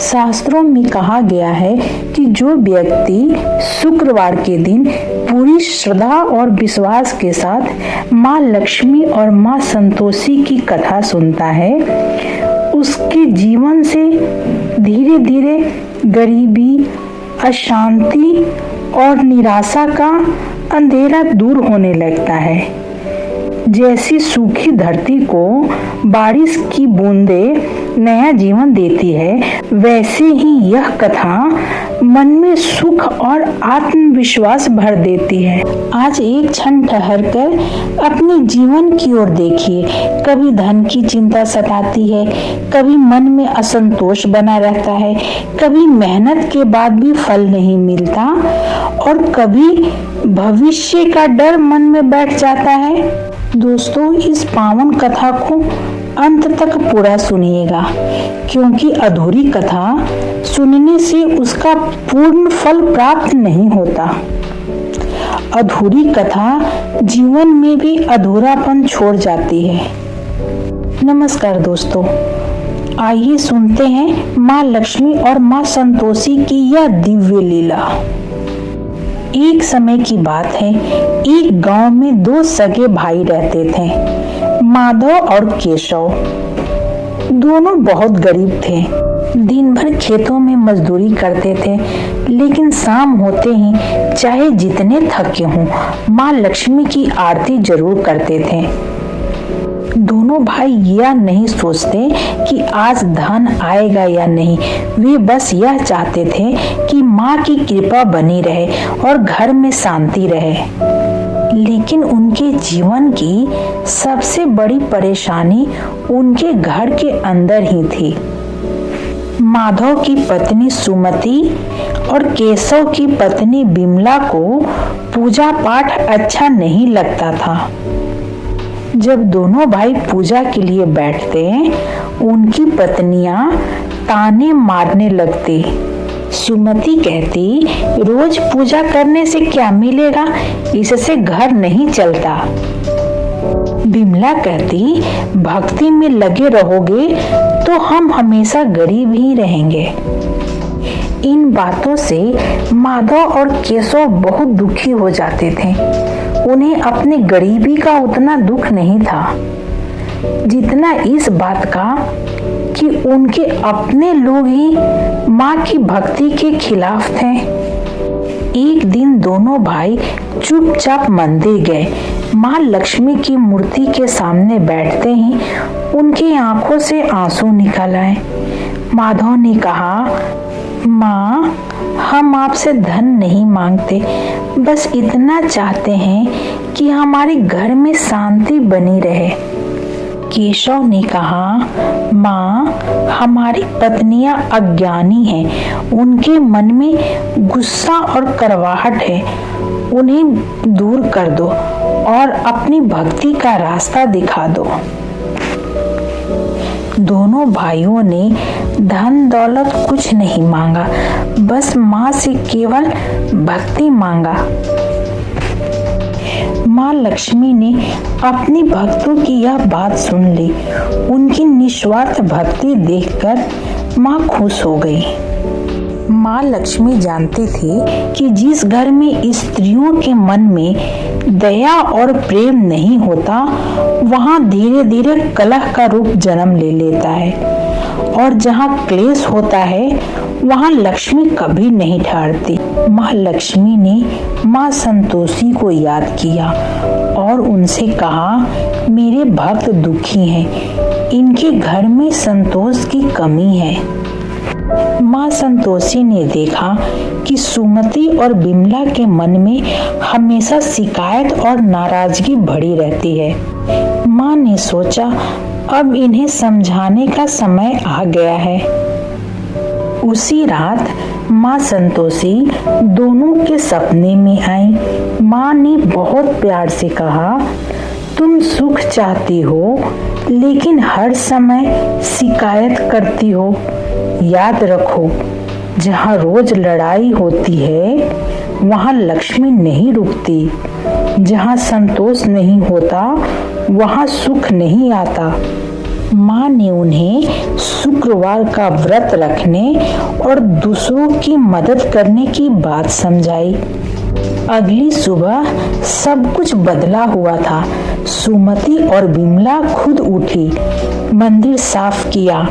शास्त्रों में कहा गया है कि जो व्यक्ति शुक्रवार के दिन पूरी श्रद्धा और विश्वास के साथ माँ लक्ष्मी और माँ संतोषी की कथा सुनता है, उसके जीवन से धीरे धीरे गरीबी, अशांति और निराशा का अंधेरा दूर होने लगता है। जैसी सूखी धरती को बारिश की बूंदें नया जीवन देती है, वैसे ही यह कथा मन में सुख और आत्मविश्वास भर देती है। आज एक क्षण ठहरकर अपने जीवन की ओर देखिए। कभी धन की चिंता सताती है, कभी मन में असंतोष बना रहता है, कभी मेहनत के बाद भी फल नहीं मिलता और कभी भविष्य का डर मन में बैठ जाता है। दोस्तों, इस पावन कथा को अंत तक पूरा सुनिएगा, क्योंकि अधूरी कथा सुनने से उसका पूर्ण फल प्राप्त नहीं होता। अधूरी कथा जीवन में भी अधूरापन छोड़ जाती है। नमस्कार दोस्तों, आइए सुनते हैं माँ लक्ष्मी और माँ संतोषी की यह दिव्य लीला। एक समय की बात है, एक गांव में दो सगे भाई रहते थे, माधव और केशव। दोनों बहुत गरीब थे। दिन भर खेतों में मजदूरी करते थे, लेकिन शाम होते ही चाहे जितने थके हों, माँ लक्ष्मी की आरती जरूर करते थे। दोनों भाई यह नहीं सोचते कि आज धन आएगा या नहीं, वे बस यह चाहते थे कि माँ की कृपा बनी रहे और घर में शांति रहे। लेकिन उनके जीवन की सबसे बड़ी परेशानी उनके घर के अंदर ही थी। माधव की पत्नी सुमति और केशव की पत्नी बिमला को पूजा पाठ अच्छा नहीं लगता था। जब दोनों भाई पूजा के लिए बैठते, उनकी पत्नियां ताने मारने लगती। सुमति कहती, रोज पूजा करने से क्या मिलेगा, इससे घर नहीं चलता। बिमला कहती, भक्ति में लगे रहोगे तो हम हमेशा गरीब ही रहेंगे। इन बातों से माधव और केशव बहुत दुखी हो जाते थे। उन्हें अपनी गरीबी का उतना दुख नहीं था जितना इस बात का कि उनके अपने लोग ही माँ की भक्ति के खिलाफ थे। एक दिन दोनों भाई चुपचाप मंदिर गए। माँ लक्ष्मी की मूर्ति के सामने बैठते ही उनकी आंखों से आंसू निकल आए। माधव ने कहा, माँ, हम आपसे धन नहीं मांगते, बस इतना चाहते हैं कि हमारे घर में शांति बनी रहे। केशव ने कहा, माँ, हमारी पत्नियां अज्ञानी हैं, उनके मन में गुस्सा और कड़वाहट है, उन्हें दूर कर दो और अपनी भक्ति का रास्ता दिखा दो। दोनों भाइयों ने धन दौलत कुछ नहीं मांगा, बस माँ से केवल भक्ति मांगा। माँ लक्ष्मी ने अपनी भक्तों की यह बात सुन ली। उनकी निस्वार्थ भक्ति देखकर माँ खुश हो गई। माँ लक्ष्मी जानती थी कि जिस घर में स्त्रियों के मन में दया और प्रेम नहीं होता, वहाँ धीरे धीरे कलह का रूप जन्म ले लेता है, और जहाँ क्लेश होता है वहाँ लक्ष्मी कभी नहीं ठहरती। माँ लक्ष्मी ने माँ संतोषी को याद किया और उनसे कहा, मेरे भक्त दुखी हैं, इनके घर में संतोष की कमी है। माँ संतोषी ने देखा कि सुमति और बिमला के मन में हमेशा शिकायत और नाराजगी भरी रहती है। माँ ने सोचा, अब इन्हें समझाने का समय आ गया है। उसी रात माँ संतोषी दोनों के सपने में आई। माँ ने बहुत प्यार से कहा, तुम सुख चाहती हो लेकिन हर समय शिकायत करती हो। याद रखो, जहाँ रोज लड़ाई होती है वहाँ लक्ष्मी नहीं रुकती। जहाँ संतोष नहीं होता वहाँ सुख नहीं आता। माँ ने उन्हें शुक्रवार का व्रत रखने और दूसरों की मदद करने की बात समझाई। अगली सुबह सब कुछ बदला हुआ था। सुमति और विमला खुद उठी, मंदिर साफ किया,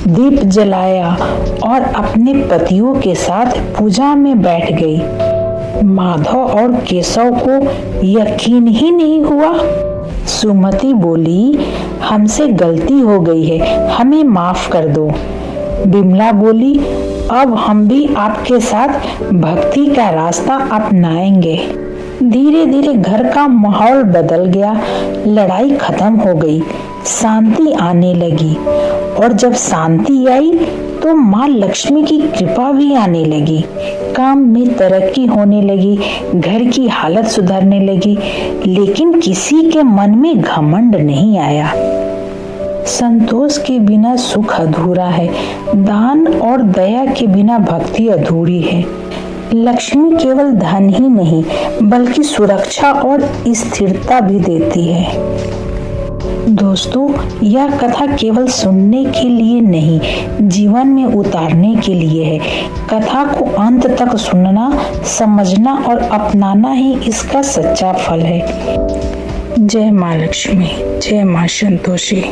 दीप जलाया और अपने पतियों के साथ पूजा में बैठ गई। माधव और केशव को यकीन ही नहीं हुआ। सुमति बोली, हमसे गलती हो गई है, हमें माफ कर दो। विमला बोली, अब हम भी आपके साथ भक्ति का रास्ता अपनाएंगे। धीरे धीरे घर का माहौल बदल गया। लड़ाई खत्म हो गई, शांति आने लगी और जब शांति आई तो माँ लक्ष्मी की कृपा भी आने लगी। काम में तरक्की होने लगी, घर की हालत सुधरने लगी, लेकिन किसी के मन में घमंड नहीं आया। संतोष के बिना सुख अधूरा है, दान और दया के बिना भक्ति अधूरी है। लक्ष्मी केवल धन ही नहीं बल्कि सुरक्षा और स्थिरता भी देती है। दोस्तों, यह कथा केवल सुनने के लिए नहीं, जीवन में उतारने के लिए है। कथा को अंत तक सुनना, समझना और अपनाना ही इसका सच्चा फल है। जय माँ लक्ष्मी, जय माँ संतोषी।